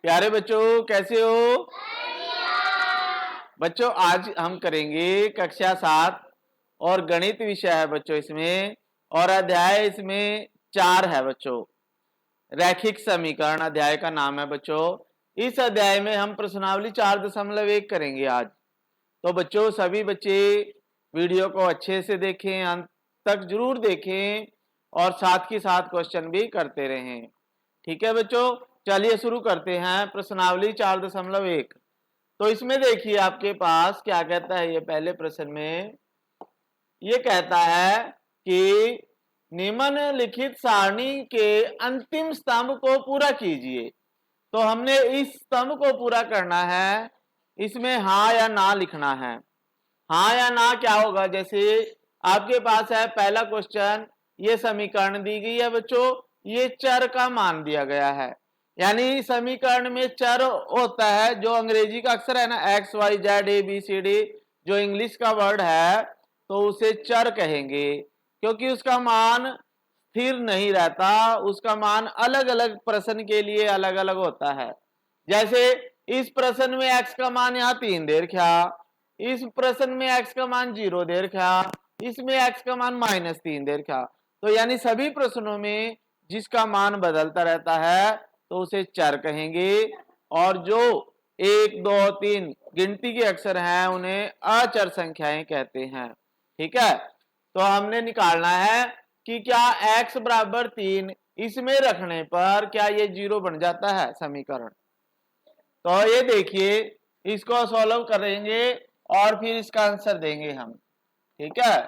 प्यारे बच्चों कैसे हो? बच्चों आज हम करेंगे कक्षा 7 और गणित विषय है बच्चों इसमें, और अध्याय इसमें 4 है बच्चों। रैखिक समीकरण अध्याय का नाम है बच्चों। इस अध्याय में हम प्रश्नावली 4.1 करेंगे आज। तो बच्चों सभी बच्चे वीडियो को अच्छे से देखें, अंत तक जरूर देखें और साथ ही साथ क्वेश्चन भी करते रहें। ठीक है बच्चों, चलिए शुरू करते हैं प्रश्नावली 4.1। तो इसमें देखिए आपके पास क्या कहता है। ये पहले प्रश्न में ये कहता है कि निम्नलिखित सारणी के अंतिम स्तंभ को पूरा कीजिए। तो हमने इस स्तंभ को पूरा करना है, इसमें हाँ या ना लिखना है। हाँ या ना क्या होगा, जैसे आपके पास है पहला क्वेश्चन, ये समीकरण दी गई है बच्चों, ये चर का मान दिया गया है। यानी समीकरण में चर होता है, जो अंग्रेजी का अक्षर है ना, X Y Z A B C D, जो इंग्लिश का वर्ड है तो उसे चर कहेंगे, क्योंकि उसका मान स्थिर नहीं रहता, उसका मान अलग अलग प्रश्न के लिए अलग अलग होता है। जैसे इस प्रश्न में x का मान यहाँ 3 दे रखा, इस प्रश्न में x का मान 0 दे रखा, इसमें x का मान -3 दे रखा। तो यानी सभी प्रश्नों में जिसका मान बदलता रहता है तो उसे चर कहेंगे, और जो 1 2 3 गिनती के अक्षर हैं उन्हें अचर संख्याएं कहते हैं। ठीक है, तो हमने निकालना है कि क्या x बराबर 3 इसमें रखने पर क्या ये 0 बन जाता है समीकरण। तो ये देखिए, इसको सॉल्व करेंगे और फिर इसका आंसर देंगे हम। ठीक है,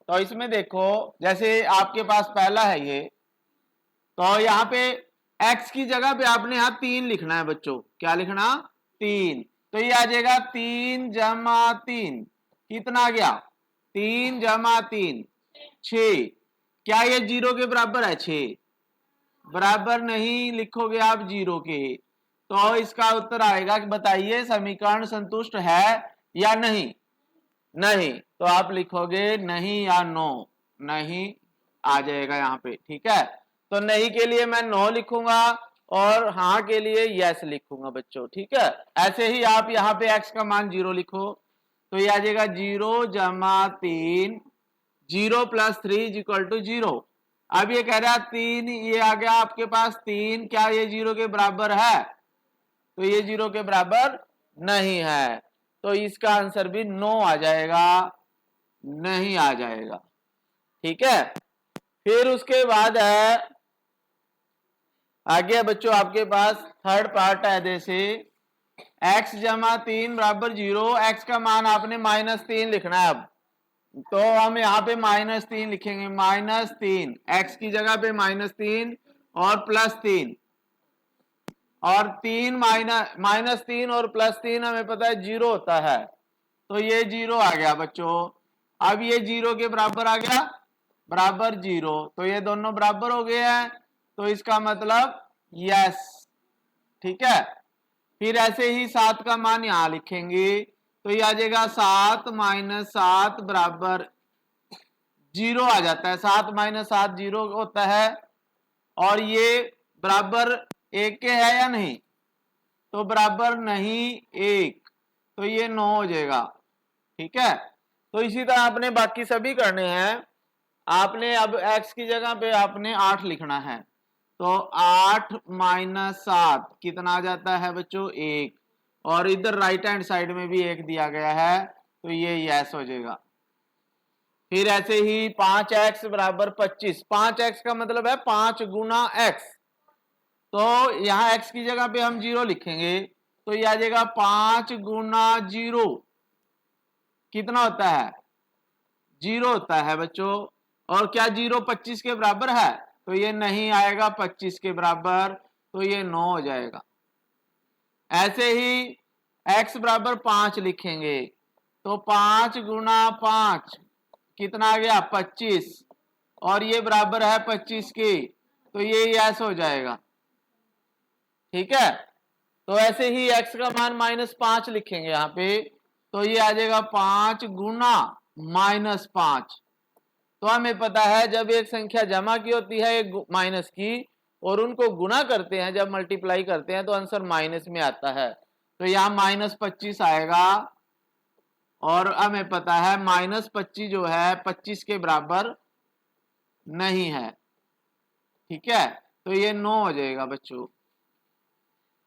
तो इसमें देखो जैसे आपके पास पहला है ये, तो यहाँ पे x की जगह पे आपने यहाँ 3 लिखना है बच्चों। क्या लिखना? 3। तो ये आ जाएगा 3 जमा 3, कितना आ गया? 3 जमा 3 6। क्या ये 0 के बराबर है? 6 बराबर नहीं लिखोगे आप 0 के, तो इसका उत्तर आएगा कि बताइए समीकरण संतुष्ट है या नहीं। नहीं, तो आप लिखोगे नहीं या नो, नहीं आ जाएगा यहाँ पे। ठीक है, तो नहीं के लिए मैं नो लिखूंगा और हाँ के लिए यस लिखूंगा बच्चों। ठीक है, ऐसे ही आप यहाँ पे x का मान 0 लिखो, तो ये आ जाएगा 0 जमा 3, 0 + 3 = 0। अब ये कह रहा है 3, ये आ गया आपके पास 3, क्या ये 0 के बराबर है? तो ये 0 के बराबर नहीं है, तो इसका आंसर भी नो आ जाएगा, नहीं आ जाएगा। ठीक है, फिर उसके बाद है आगे बच्चों आपके पास थर्ड पार्ट है। जैसे x जमा 3 बराबर 0, x का मान आपने -3 लिखना है। अब तो हम यहाँ पे -3 लिखेंगे, -3, x की जगह पे -3 और +3, और 3 -3 और +3 हमें पता है 0 होता है, तो ये 0 आ गया बच्चों। अब ये 0 के बराबर आ गया, बराबर 0, तो ये दोनों बराबर हो गए हैं, तो इसका मतलब यस। ठीक है, फिर ऐसे ही 7 का मान यहां लिखेंगे, तो ये आ जाएगा 7 - 7 बराबर 0 आ जाता है। 7 - 7 0 होता है, और ये बराबर 1 के है या नहीं? तो बराबर नहीं 1, तो ये 9 हो जाएगा। ठीक है, तो इसी तरह आपने बाकी सभी करने हैं। आपने अब x की जगह पे आपने 8 लिखना है, तो 8 - 7 कितना आ जाता है बच्चों? 1, और इधर राइट हैंड साइड में भी 1 दिया गया है, तो ये यस हो जाएगा। फिर ऐसे ही 5x बराबर 25, 5x का मतलब है 5 गुना x, तो यहाँ x की जगह पे हम 0 लिखेंगे, तो ये आ जाएगा 5 गुना 0, कितना होता है? 0 होता है बच्चों। और क्या 0 25 के बराबर है? तो ये नहीं आएगा 25 के बराबर, तो ये 9 हो जाएगा। ऐसे ही x बराबर 5 लिखेंगे, तो 5 गुना 5 कितना आ गया? 25, और ये बराबर है 25 के, तो ये यस हो जाएगा। ठीक है, तो ऐसे ही x का मान -5 लिखेंगे यहाँ पे, तो ये आ जाएगा 5 गुना -5। तो हमें पता है जब एक संख्या जमा की होती है एक माइनस की, और उनको गुना करते हैं, जब मल्टीप्लाई करते हैं तो आंसर माइनस में आता है। तो यहाँ -25 आएगा और हमें पता है -25 जो है 25 के बराबर नहीं है। ठीक है, तो ये 9 हो जाएगा बच्चों।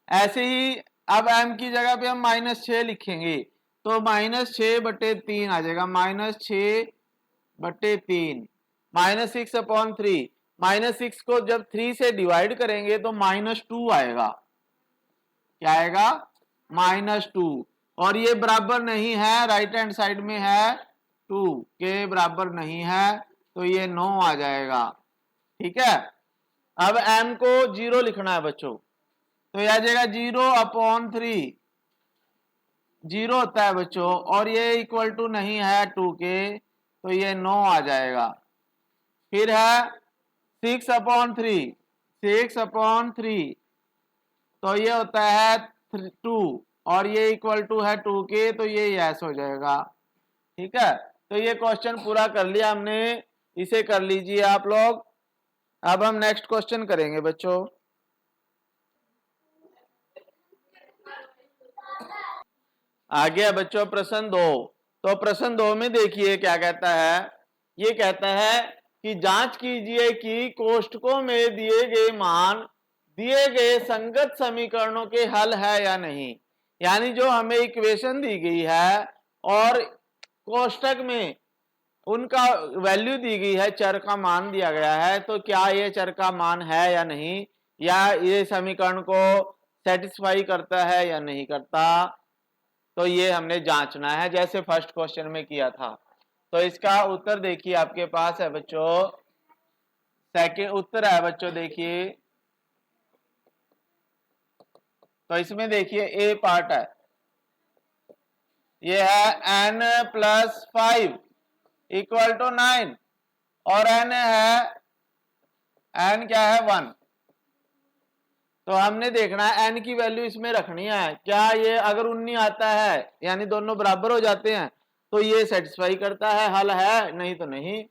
ऐसे ही अब m की जगह पे हम -6 लिखेंगे तो -6/3 आ जाएगा, -6/3 -6/3। -6 को जब 3 से डिवाइड करेंगे तो -2 आएगा। क्या आएगा? -2। और ये बराबर नहीं है, राइट हैंड साइड में है 2 के बराबर नहीं है, तो ये 9 आ जाएगा। ठीक है, अब m को 0 लिखना है बच्चों, तो यह आ जाएगा 0/3। 0 होता है बच्चों, और ये इक्वल टू नहीं है 2 के, तो ये 9 आ जाएगा। फिर है 6/3। 6/3 तो ये होता है 2, और ये इक्वल टू है 2 के, तो ये यस हो जाएगा। ठीक है, तो ये क्वेश्चन पूरा कर लिया हमने, इसे कर लीजिए आप लोग। अब हम नेक्स्ट क्वेश्चन करेंगे बच्चों। आ गया बच्चों प्रश्न 2। तो प्रश्न 2 में देखिए क्या कहता है। ये कहता है कि जांच कीजिए कि कोष्ठकों में दिए गए मान दिए गए संगत समीकरणों के हल है या नहीं। यानी जो हमें इक्वेशन दी गई है और कोष्ठक में उनका वैल्यू दी गई है, चर का मान दिया गया है, तो क्या ये चर का मान है या नहीं, या ये समीकरण को सेटिस्फाई करता है या नहीं करता, तो ये हमने जांचना है, जैसे फर्स्ट क्वेश्चन में किया था। तो इसका उत्तर देखिए आपके पास है बच्चों, सेकंड उत्तर है बच्चों देखिए। तो इसमें देखिए ए पार्ट है, ये है n+5 = 9 और n है, n क्या है 1। तो हमने देखना है n की वैल्यू इसमें रखनी है। क्या ये अगर 19 आता है, यानी दोनों बराबर हो जाते हैं, तो ये सेटिस्फाई करता है, हल है, नहीं तो नहीं।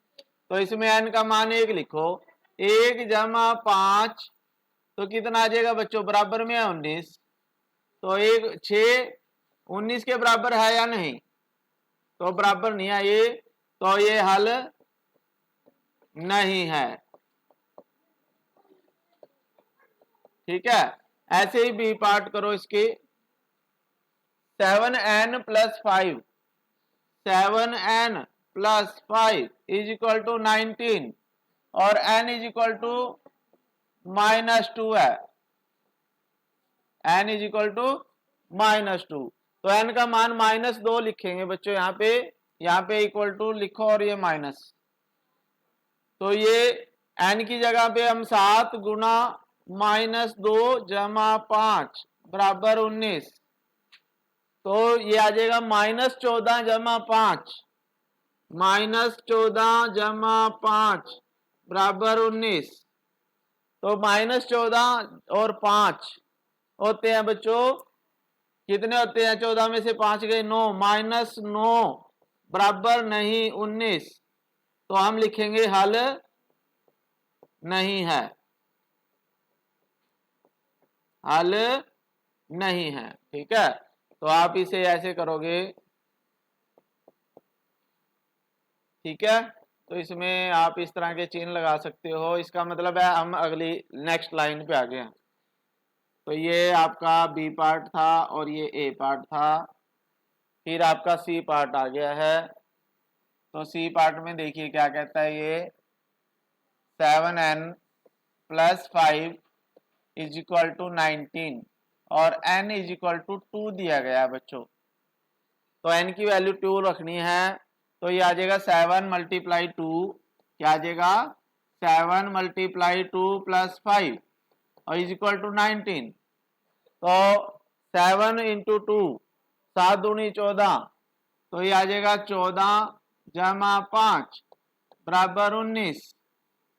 तो इसमें n का मान 1 लिखो। 1 + 5 तो कितना आ जाएगा बच्चों? बराबर में है 19। तो 6 19 के बराबर है या नहीं? तो बराबर नहीं है ये, तो ये हल नहीं है। ठीक है, ऐसे ही बी पार्ट करो इसके। 7n+5 = 19 और n = -2 है। n = -2, तो n का मान -2 लिखेंगे बच्चों। यहाँ पे इक्वल टू लिखो और ये माइनस, तो ये n की जगह पे हम 7 गुना -2 + 5 = 19, तो ये आ जाएगा -14 + 5 -14 + 5 = 19। तो -14 और 5 होते हैं बच्चों, कितने होते हैं? 14 में से 5 गए 9, -9 बराबर नहीं 19, तो हम लिखेंगे हल नहीं है, हल नहीं है। ठीक है, तो आप इसे ऐसे करोगे। ठीक है, तो इसमें आप इस तरह के चिन्ह लगा सकते हो। इसका मतलब है हम अगली नेक्स्ट लाइन पे आ गए हैं। तो ये आपका बी पार्ट था और ये ए पार्ट था। फिर आपका सी पार्ट आ गया है। तो सी पार्ट में देखिए क्या कहता है ये। 7n+5 = 19 और n = 2 दिया गया है बच्चों। तो n की वैल्यू 2 रखनी है, तो ये आ जाएगा 7 × 2। क्या आ जाएगा? 7 × 2 + 5 और = 19। तो 7 × 2 7 दूनी 14, तो ये आ जाएगा 14 + 5 = 19।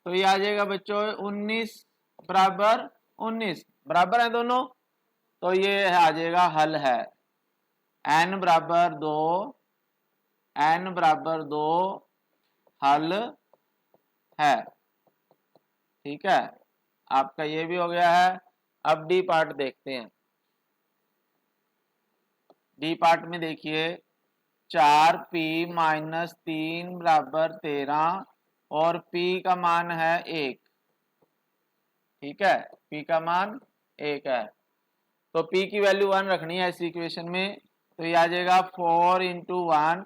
तो ये आ जाएगा बच्चों 19 = 19, बराबर है दोनों, तो ये आ जाएगा हल है। n = 2, n = 2 हल है। ठीक है, आपका ये भी हो गया है। अब डी पार्ट देखते हैं। डी पार्ट में देखिए 4p माइनस 3 बराबर 13 और p का मान है 1। ठीक है, p का मान 1 है, तो p की वैल्यू 1 रखनी है इस इक्वेशन में। तो ये आ जाएगा 4 इंटू 1,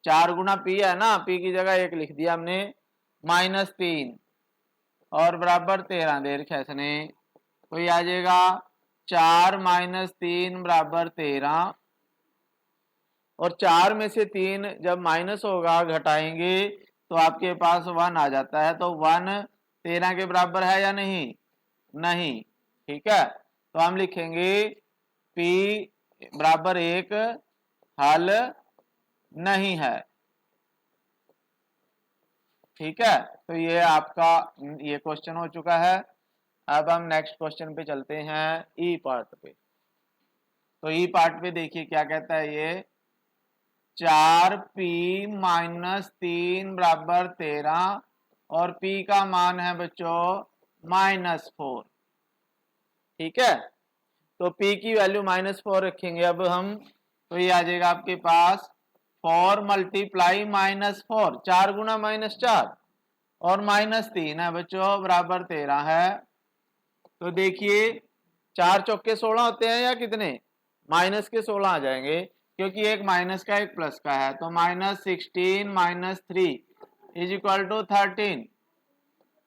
4 गुना p है ना, p की जगह 1 लिख दिया हमने, माइनस 3 और बराबर 13 दे रखा है इसने। तो ये आ जाएगा 4 माइनस 3 बराबर 13, और 4 में से 3 जब माइनस होगा घटाएंगे तो आपके पास 1 आ जाता है। तो 1 13 के बराबर है या नहीं? नहीं। ठीक है, तो हम लिखेंगे p बराबर 1 हल नहीं है। ठीक है, तो ये आपका ये क्वेश्चन हो चुका है। अब हम नेक्स्ट क्वेश्चन पे चलते हैं, ई पार्ट पे। तो ई पार्ट पे देखिए क्या कहता है ये, 4p माइनस 3 बराबर 13 और p का मान है बच्चों -4। ठीक है, तो p की वैल्यू -4 रखेंगे अब हम, तो ये आ जाएगा आपके पास 4 मल्टीप्लाई -4, 4 गुना -4 और -3 है बच्चों बराबर 13 है। तो देखिए 4 चौके 16 होते हैं या कितने, माइनस के 16 आ जाएंगे, क्योंकि एक माइनस का एक प्लस का है। तो -16 -3 इज इक्वल टू 13।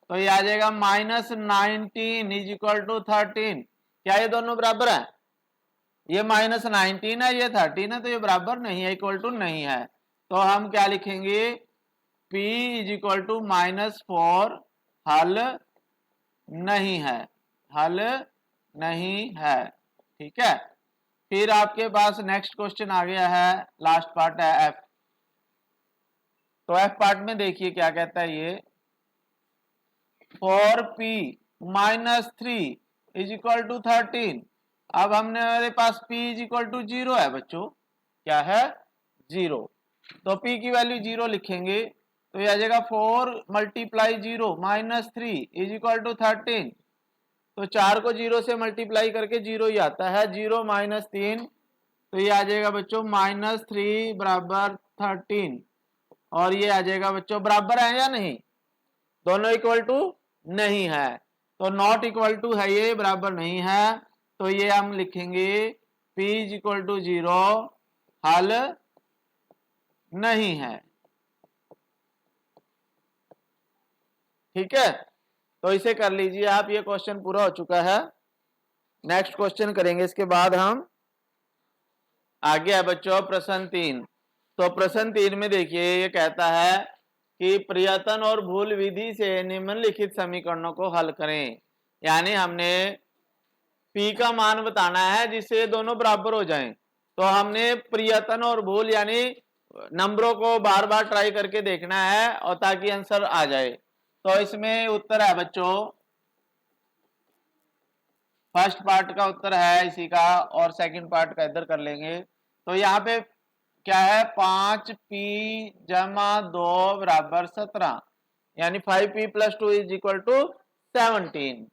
तो ये आ जाएगा -19 इज इक्वल टू 13। क्या ये दोनों बराबर है? ये -19 है, ये 13 है, तो ये बराबर नहीं है, इक्वल टू नहीं है। तो हम क्या लिखेंगे, p इज इक्वल टू -4 हल नहीं है, हल नहीं है। ठीक है, फिर आपके पास नेक्स्ट क्वेश्चन आ गया है, लास्ट पार्ट है एफ। तो एफ पार्ट में देखिए क्या कहता है ये, 4p -3 इज इक्वल टू 13। अब हमने मेरे पास p इज इक्वल टू 0 है बच्चों, क्या है 0, तो p की वैल्यू 0 लिखेंगे। तो ये आ जाएगा 4 मल्टीप्लाई 0 -3 इज इक्वल टू 13। तो 4 को 0 से मल्टीप्लाई करके 0 ही आता है, 0 -3, तो ये आ जाएगा बच्चों -3 बराबर 13। और ये आ जाएगा बच्चों बराबर है या नहीं, दोनों इक्वल टू नहीं है, तो नॉट इक्वल टू है, ये बराबर नहीं है। तो ये हम लिखेंगे p इज इक्वल टू 0 हल नहीं है। ठीक है, तो इसे कर लीजिए आप, ये क्वेश्चन पूरा हो चुका है। नेक्स्ट क्वेश्चन करेंगे इसके बाद हम, आगे है बच्चों प्रश्न 3। तो प्रश्न 3 में देखिए ये कहता है कि प्रयत्न और भूल विधि से निम्नलिखित समीकरणों को हल करें। यानी हमने p का मान बताना है जिससे दोनों बराबर हो जाएं। तो हमने प्रयत्न और भूल यानी नंबरों को बार बार ट्राई करके देखना है और ताकि आंसर आ जाए। तो इसमें उत्तर है बच्चों, फर्स्ट पार्ट का उत्तर है इसी का, और सेकंड पार्ट का इधर कर लेंगे। तो यहाँ पे क्या है, 5p जमा 2 बराबर 17, यानी 5p plus 2 is equal to 17।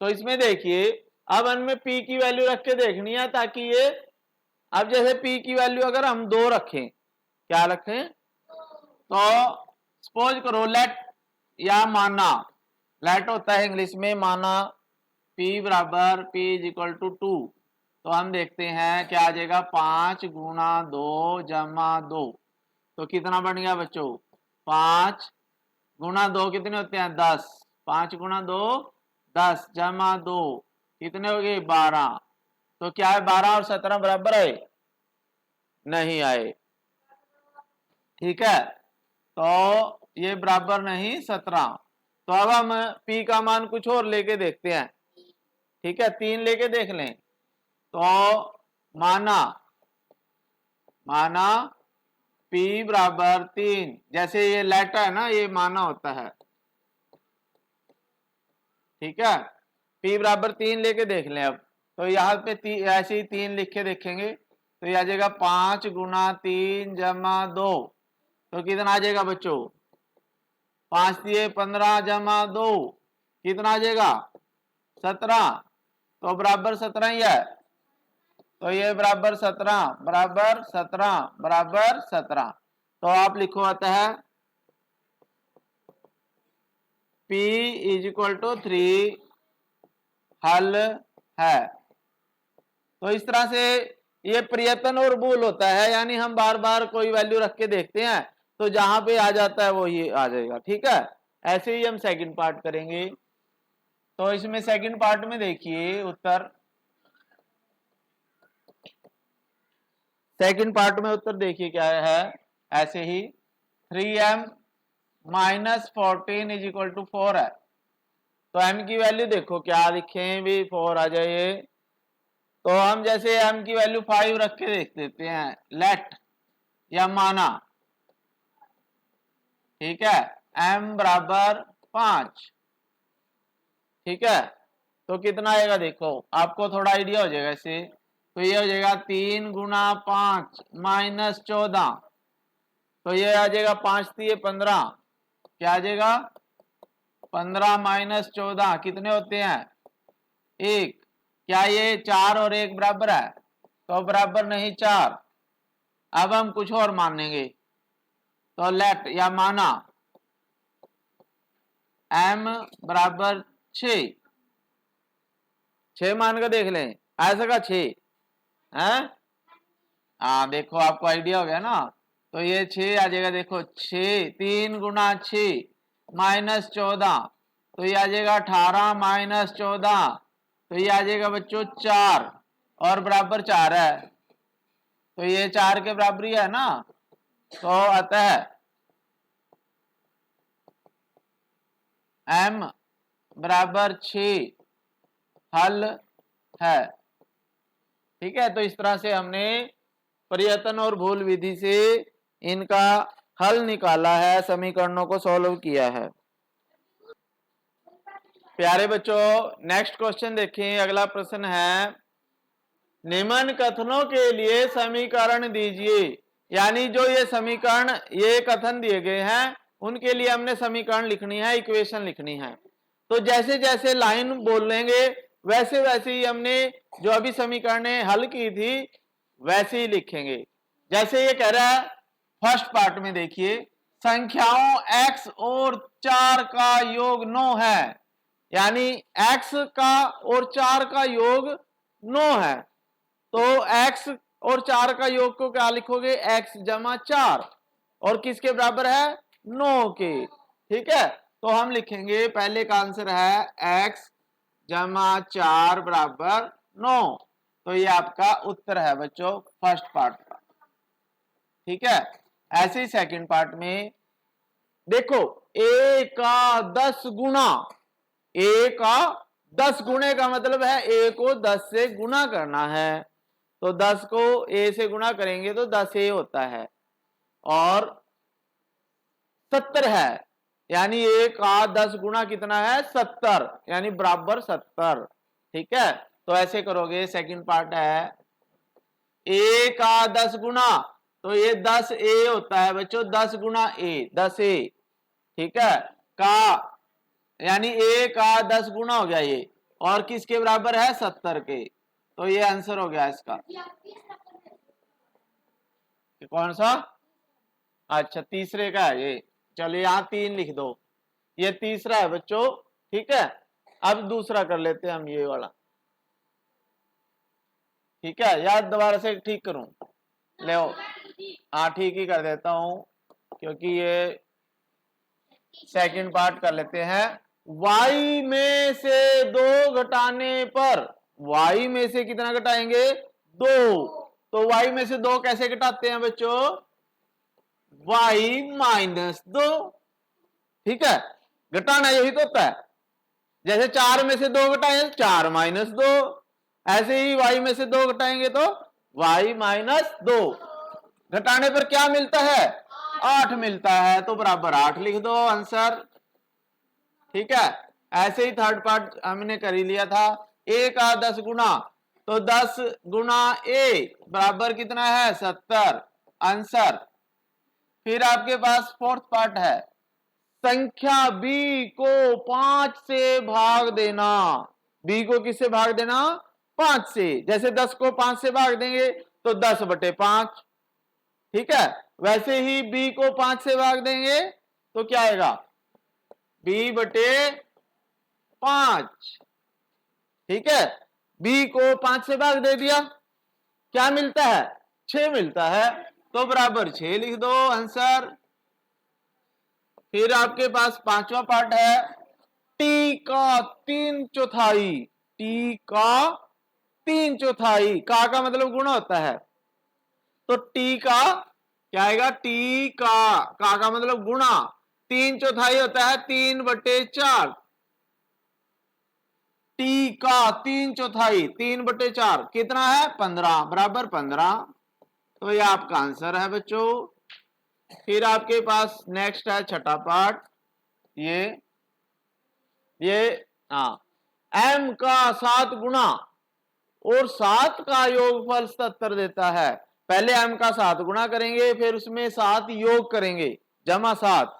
तो इसमें देखिए अब इनमें p की वैल्यू रख के देखनी है, ताकि ये, अब जैसे p की वैल्यू अगर हम 2 रखें, क्या रखें, तो सपोज करो लेट या माना, लेट होता है इंग्लिश में माना, p बराबर p इज इक्वल टू 2। तो हम देखते हैं क्या आ जाएगा, 5 गुना 2 जमा 2, तो कितना बन गया बच्चों, 5 गुना 2 कितने होते हैं 10, 5 गुना 2 10 जमा 2 कितने हो गए 12। तो क्या है 12 और 17 बराबर आए, नहीं आए। ठीक है, तो ये बराबर नहीं 17। तो अब हम p का मान कुछ और लेके देखते हैं। ठीक है, 3 लेके देख लें। तो माना p बराबर 3, जैसे ये लेटर है ना, ये माना होता है। ठीक है, p बराबर 3 लेके देख लें अब। तो यहाँ पे ऐसे ही 3 लिख के देखेंगे, तो ये आ जाएगा 5 गुना 3 जमा 2, तो कितना आ जाएगा बच्चों, 5 दिए 15 जमा 2 कितना आ जाएगा 17, तो बराबर 17 ही है, तो ये बराबर 17 बराबर 17 बराबर 17। तो आप लिखो आता है P = 3 हल है। तो इस तरह से ये प्रयत्न और भूल होता है, यानी हम बार बार कोई वैल्यू रख के देखते हैं तो जहां पे आ जाता है वो ही आ जाएगा। ठीक है, ऐसे ही हम सेकंड पार्ट करेंगे। तो इसमें सेकंड पार्ट में देखिए उत्तर, सेकंड पार्ट में उत्तर देखिए क्या है, ऐसे ही 3m - 14 = 4 है। तो m की वैल्यू देखो क्या लिखें भी, 4 आ जाए। तो हम जैसे m की वैल्यू 5 रख के देख देते हैं, लेट या माना। ठीक है, m बराबर 5। ठीक है, तो कितना आएगा देखो, आपको थोड़ा आइडिया हो जाएगा इससे। तो ये हो जाएगा 3 × 5 - 14, तो ये आ जाएगा 5 3 15, क्या आ जाएगा 15 - 14 कितने होते हैं 1। क्या ये 4 और 1 बराबर है, तो बराबर नहीं 4। अब हम कुछ और मानेंगे, तो लेट या माना m बराबर 6, 6 मान कर देख लें, ऐसा का 6 है। हाँ देखो आपको आइडिया हो गया ना, तो ये 6 आ जाएगा देखो 6, 3 × 6 - 14, तो ये आ जाएगा 18 - 14, तो ये आ जाएगा बच्चों 4 और बराबर 4 है, तो ये 4 के बराबर ही है ना। तो अतः m बराबर 6 हल है। ठीक है, तो इस तरह से हमने प्रयत्न और भूल विधि से इनका हल निकाला है, समीकरणों को सॉल्व किया है। प्यारे बच्चों नेक्स्ट क्वेश्चन देखें, अगला प्रश्न है निम्न कथनों के लिए समीकरण दीजिए। यानी जो ये समीकरण, ये कथन दिए गए हैं उनके लिए हमने समीकरण लिखनी है, इक्वेशन लिखनी है। तो जैसे जैसे लाइन बोलेंगे वैसे वैसे ही हमने जो अभी समीकरणें हल की थी वैसे ही लिखेंगे। जैसे ये कह रहा है फर्स्ट पार्ट में देखिए, संख्याओं x और 4 का योग 9 है, यानी x का और 4 का योग 9 है। तो x और 4 का योग को क्या लिखोगे, x जमा 4, और किसके बराबर है 9 के। ठीक है, तो हम लिखेंगे पहले का आंसर है x जमा 4 बराबर 9, तो ये आपका उत्तर है बच्चों फर्स्ट पार्ट का। ठीक है, ऐसे ही सेकंड पार्ट में देखो a का 10 गुना, a का 10 गुणे का मतलब है a को 10 से गुना करना है, तो 10 को a से गुना करेंगे तो 10a होता है, और 70 है, यानी a का 10 गुना कितना है 70, यानी बराबर 70। ठीक है, तो ऐसे करोगे। सेकंड पार्ट है a का 10 गुना, तो ये 10a होता है बच्चों, 10 गुना a 10a। ठीक है, का यानी a का 10 गुना हो गया ये, और किसके बराबर है 70 के, तो ये आंसर हो गया इसका। कौन सा, अच्छा तीसरे का है ये, चलो यहां 3 लिख दो, ये तीसरा है बच्चों। ठीक है, अब दूसरा कर लेते हैं हम ये वाला। ठीक है, याद दोबारा से ठीक करूं, ले हाँ ठीक ही कर देता हूं, क्योंकि ये सेकंड पार्ट कर लेते हैं। y में से 2 घटाने पर, y में से कितना घटाएंगे 2, तो y में से 2 कैसे घटाते हैं बच्चों, y - 2। ठीक है, घटाना यही तो होता है, जैसे 4 में से 2 घटाएं 4 - 2, ऐसे ही y में से 2 घटाएंगे तो y - 2, घटाने पर क्या मिलता है 8 मिलता है, तो बराबर 8 लिख दो आंसर। ठीक है, ऐसे ही थर्ड पार्ट हमने कर ही लिया था, a का 10 गुना, तो 10 गुना a बराबर कितना है 70 आंसर। फिर आपके पास फोर्थ पार्ट है, संख्या b को 5 से भाग देना, बी को किससे भाग देना, 5 से। जैसे 10 को 5 से भाग देंगे तो 10/5, ठीक है। वैसे ही बी को 5 से भाग देंगे तो क्या आएगा, b/5, ठीक है। बी को 5 से भाग दे दिया, क्या मिलता है, 6 मिलता है, तो बराबर 6 लिख दो आंसर। फिर आपके पास पांचवा पार्ट है, टी का 3/4, टी का 3/4, का मतलब गुणा होता है, तो टी का क्या आएगा, टी का मतलब गुणा, 3/4 होता है 3/4, टी का 3/4, 3/4 कितना है, 15, बराबर 15, तो ये आपका आंसर है बच्चों। फिर आपके पास नेक्स्ट है छठा पार्ट, ये हाँ, m का 7 गुना और 7 का योगफल 77 देता है। पहले m का 7 गुना करेंगे, फिर उसमें 7 योग करेंगे, जमा 7,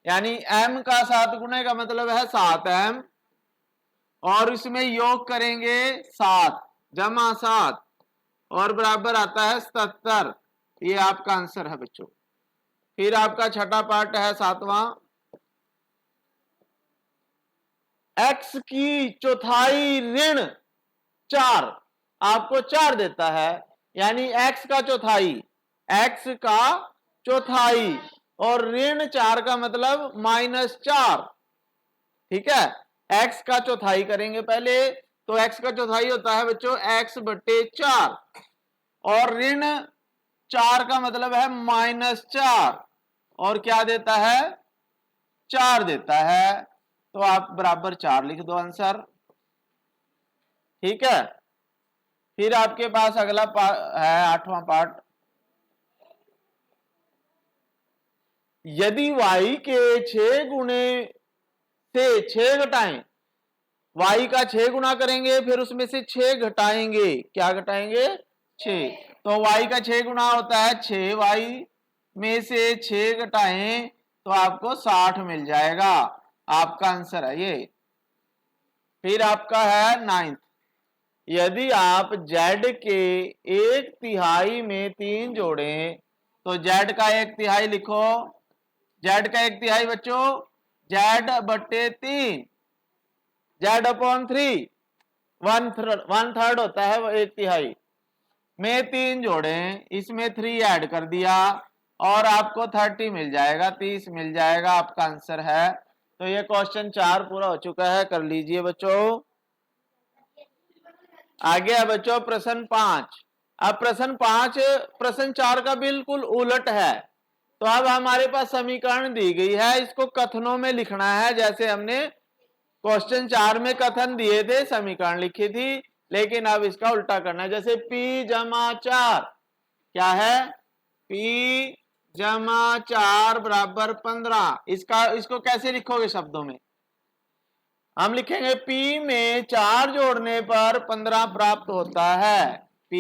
यानी m का 7 गुना का मतलब है 7m, और इसमें योग करेंगे 7 जमा 7 और बराबर आता है 77, ये आपका आंसर है बच्चों। फिर आपका छठा पार्ट है सातवां, x की चौथाई ऋण 4, आपको 4 देता है, यानी x का चौथाई और ऋण 4 का मतलब -4, ठीक है। x का चौथाई करेंगे पहले, तो x का चौथाई होता है बच्चों x/4, और ऋण 4 का मतलब है -4, और क्या देता है, 4 देता है, तो आप बराबर 4 लिख दो आंसर, ठीक है। फिर आपके पास अगला है आठवां पार्ट, यदि y के 6 गुणे से 6 घटाएं, y का 6 गुना करेंगे, फिर उसमें से 6 घटाएंगे, क्या घटाएंगे, 6, तो y का 6 गुना होता है 6y, में से 6 घटाएं तो आपको 60 मिल जाएगा, आपका आंसर है ये। फिर आपका है नाइन्थ, यदि आप z के 1/3 में 3 जोड़ें, तो z का 1/3 लिखो, z का 1/3 बच्चों z/3, z/3, 1/3 होता है वो 1/3 में 3 जोड़ें, इसमें 3 ऐड कर दिया और आपको 30 मिल जाएगा, 30 मिल जाएगा, आपका आंसर है। तो ये क्वेश्चन 4 पूरा हो चुका है, कर लीजिए बच्चों। आगे है बच्चों प्रश्न 5। अब प्रश्न 5 प्रश्न 4 का बिल्कुल उलट है, तो अब हमारे पास समीकरण दी गई है, इसको कथनों में लिखना है, जैसे हमने क्वेश्चन 4 में कथन दिए थे, समीकरण लिखी थी, लेकिन अब इसका उल्टा करना है। जैसे p/4 क्या है, p/4 बराबर 15, इसको कैसे लिखोगे शब्दों में, हम लिखेंगे p में 4 जोड़ने पर 15 प्राप्त होता है, p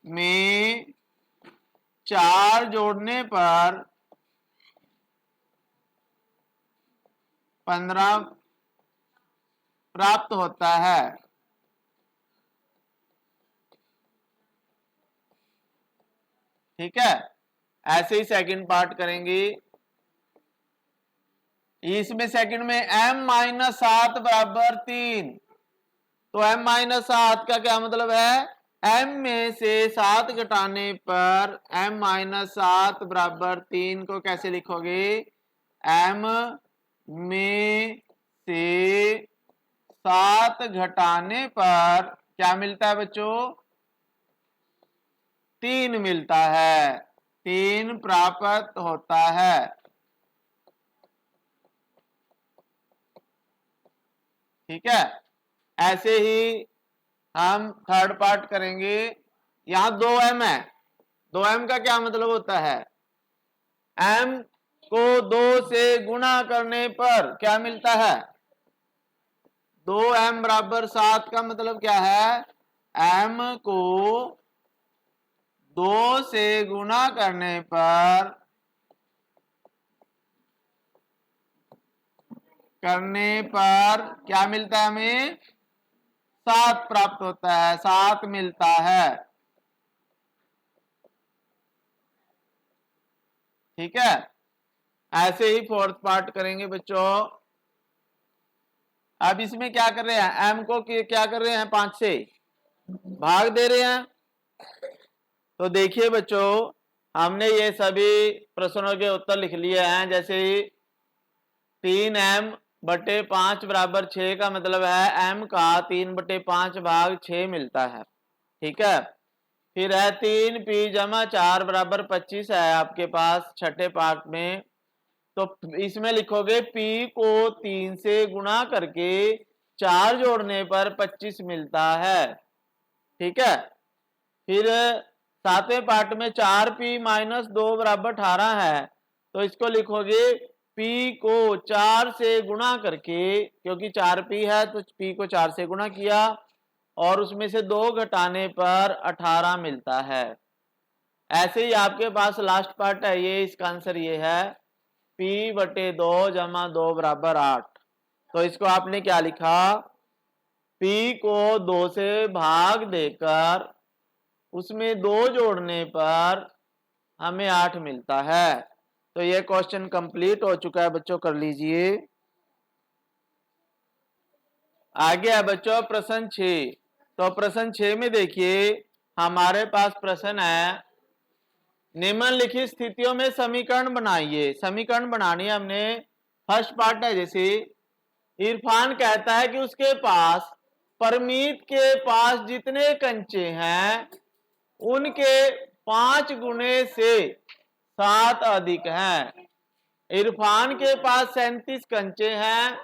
में 4 जोड़ने पर 15 प्राप्त होता है, ठीक है। ऐसे ही सेकंड पार्ट करेंगे, इसमें सेकंड में m-7 बराबर 3, तो m-7 का क्या मतलब है, m में से 7 घटाने पर m-7 बराबर 3 को कैसे लिखोगे, m में से 7 घटाने पर क्या मिलता है बच्चों, 3 मिलता है, 3 प्राप्त होता है, ठीक है। ऐसे ही हम थर्ड पार्ट करेंगे, यहां 2m है, 2m का क्या मतलब होता है, m को 2 से गुणा करने पर क्या मिलता है, 2m बराबर 7 का मतलब क्या है, m को 2 से गुणा करने पर क्या मिलता है हमें, 7 प्राप्त होता है, 7 मिलता है। ठीक है, ऐसे ही फोर्थ पार्ट करेंगे बच्चों। अब इसमें क्या कर रहे हैं, m को क्या कर रहे हैं, 5 से भाग दे रहे हैं। तो देखिए बच्चों, हमने ये सभी प्रश्नों के उत्तर लिख लिए हैं। जैसे 3m/5 बराबर 6 का मतलब है m का 3/5 भाग 6 मिलता है। ठीक है, फिर है 3p जमा 4 बराबर 25 है आपके पास छठे पार्ट में। तो इसमें लिखोगे p को 3 से गुणा करके 4 जोड़ने पर 25 मिलता है। ठीक है, फिर सातवें पार्ट में 4p माइनस 2 बराबर 18 है। तो इसको लिखोगे p को 4 से गुणा करके, क्योंकि 4p है तो p को 4 से गुणा किया और उसमें से 2 घटाने पर 18 मिलता है। ऐसे ही आपके पास लास्ट पार्ट है, ये इसका आंसर ये है p/2 जमा 2 बराबर 8। तो इसको आपने क्या लिखा, p को 2 से भाग देकर उसमें 2 जोड़ने पर हमें 8 मिलता है। तो ये क्वेश्चन कंप्लीट हो चुका है बच्चों, कर लीजिए। आगे है बच्चों प्रश्न 6। तो प्रश्न 6 में देखिए हमारे पास प्रश्न है, निम्नलिखित स्थितियों में समीकरण बनाइए। समीकरण बनानी है हमने। फर्स्ट पार्ट है, जैसे इरफान कहता है कि उसके पास परमीत के पास जितने कंचे हैं उनके 5 गुने से 7 अधिक हैं। इरफान के पास 37 कंचे हैं।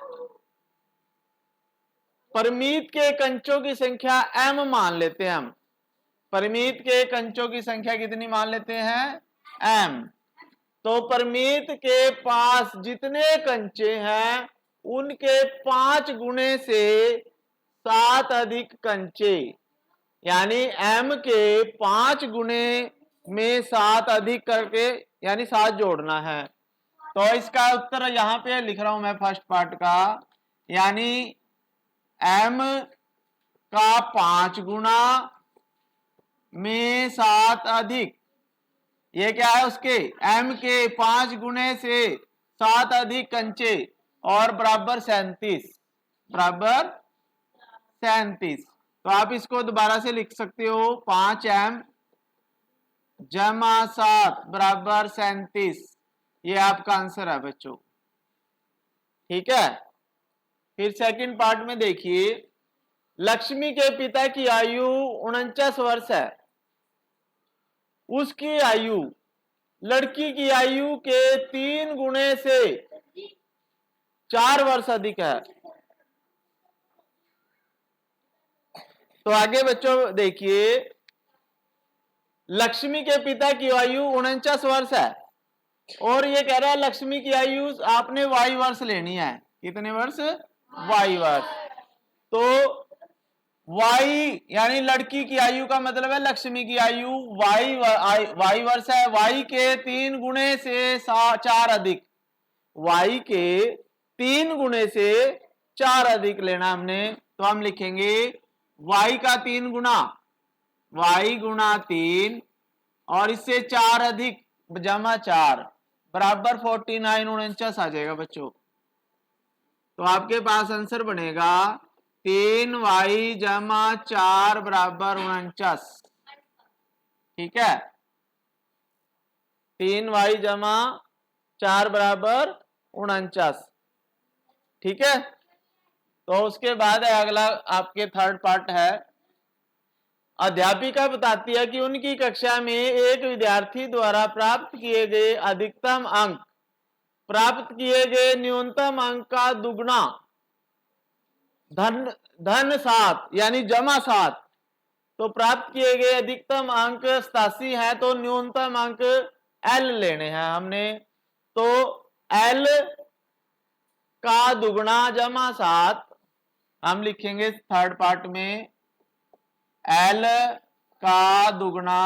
परमीत के कंचों की संख्या m मान लेते हैं हम। परमीत के कंचों की संख्या कितनी मान लेते हैं, m। तो परमीत के पास जितने कंचे हैं उनके 5 गुने से 7 अधिक कंचे, यानी m के 5 गुने में 7 अधिक करके यानी 7 जोड़ना है। तो इसका उत्तर यहां पे लिख रहा हूं मैं फर्स्ट पार्ट का, यानी m का 5 गुना में 7 अधिक, ये क्या है उसके m के 5 गुने से 7 अधिक कंचे और बराबर 37, बराबर 37। तो आप इसको दोबारा से लिख सकते हो, 5m जमा 7 बराबर 37। ये आपका आंसर है बच्चों। ठीक है, फिर सेकंड पार्ट में देखिए, लक्ष्मी के पिता की आयु 49 वर्ष है। उसकी आयु लड़की की आयु के 3 गुने से 4 वर्ष अधिक है। तो आगे बच्चों देखिए, लक्ष्मी के पिता की आयु 49 वर्ष है और ये कह रहा है लक्ष्मी की आयु आपने y वर्ष लेनी है। कितने वर्ष, y वर्ष। तो y यानी लड़की की आयु का मतलब है लक्ष्मी की आयु y वर्ष है। y के 3 गुने से 4 अधिक, y के 3 गुने से 4 अधिक लेना हमने। तो हम लिखेंगे y का 3 गुना, y गुना 3 और इससे 4 अधिक जमा 4 बराबर 49, 49 आ जाएगा बच्चों। तो आपके पास आंसर बनेगा 3y जमा 4 बराबर 49। ठीक है, 3y जमा 4 बराबर 49। ठीक है, तो उसके बाद है अगला आपके थर्ड पार्ट है, अध्यापिका बताती है कि उनकी कक्षा में एक विद्यार्थी द्वारा प्राप्त किए गए अधिकतम अंक प्राप्त किए गए न्यूनतम अंक का दुगना धन 7 यानी जमा 7। तो प्राप्त किए गए अधिकतम अंक 87 है, तो न्यूनतम अंक L लेने हैं हमने। तो L का दुगना जमा 7 हम लिखेंगे थर्ड पार्ट में, L का दुगना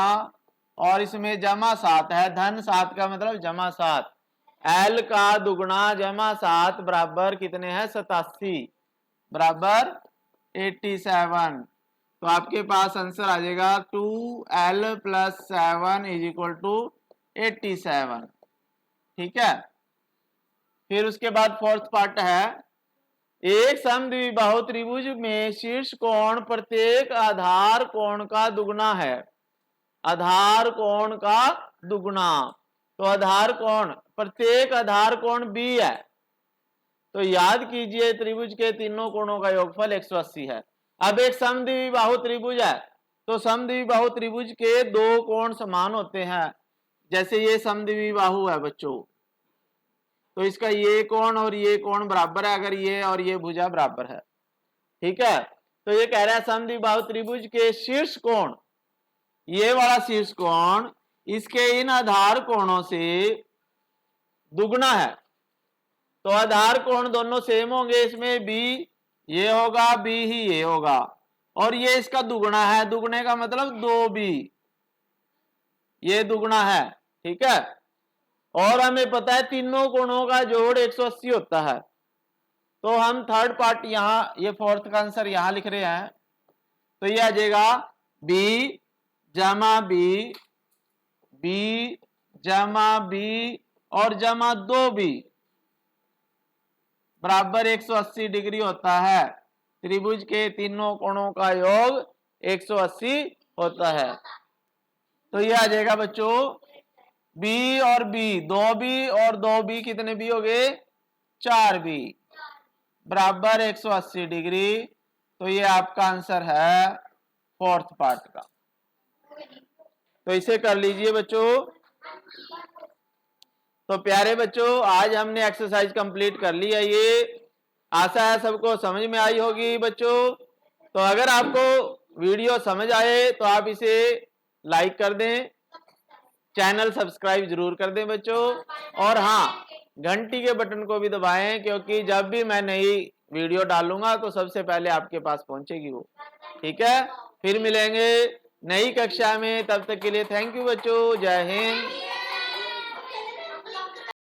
और इसमें जमा 7 है, धन 7 का मतलब जमा 7। L का दुगना जमा 7 बराबर कितने हैं, 87, बराबर 87। तो आपके पास आंसर आ जाएगा 2l + 7 = 87। ठीक है। फिर उसके बाद फोर्थ पार्ट है, एक समद्विबाहु त्रिभुज में शीर्ष कोण प्रत्येक आधार कोण का दुगुना है। आधार कोण का दुगुना, तो आधार कोण, प्रत्येक आधार कोण b है। तो याद कीजिए त्रिभुज के तीनों कोणों का योगफल 180 है। अब एक समद्विबाहु त्रिभुज है, तो समद्विबाहु त्रिभुज के दो कोण समान होते हैं। जैसे ये समद्विबाहु है बच्चों, तो इसका ये कोण और ये कोण बराबर है, अगर ये और ये भुजा बराबर है। ठीक है। तो ये कह रहा है समद्विबाहु त्रिभुज के शीर्ष कोण, ये वाला शीर्ष कोण इसके इन आधार कोणों से दुगुना है। तो आधार कोण दोनों सेम होंगे, इसमें b ये होगा, b ही ये होगा, और ये इसका दुगुना है। दुगुने का मतलब 2b, ये दुगुना है। ठीक है। और हमें पता है तीनों कोणों का जोड़ 180 होता है। तो हम थर्ड पार्ट यहां, ये फोर्थ का आंसर यहां लिख रहे हैं। तो ये आ जाएगा b जमा b, b जमा b और जमा 2b बराबर 180 डिग्री होता है। त्रिभुज के तीनों कोणों का योग 180 होता है। तो ये आ जाएगा बच्चों b और b, 2b और 2b कितने b हो गए, 4b बराबर 180 डिग्री। तो ये आपका आंसर है फोर्थ पार्ट का। तो इसे कर लीजिए बच्चों। तो प्यारे बच्चों, आज हमने एक्सरसाइज कंप्लीट कर ली है। ये आशा है सबको समझ में आई होगी बच्चों। तो अगर आपको वीडियो समझ आए तो आप इसे लाइक कर दें, चैनल सब्सक्राइब जरूर कर दें बच्चों, और हाँ, घंटी के बटन को भी दबाएं, क्योंकि जब भी मैं नई वीडियो डालूंगा तो सबसे पहले आपके पास पहुंचेगी वो। ठीक है। फिर मिलेंगे नई कक्षा में, तब तक के लिए थैंक यू बच्चों। जय हिंद।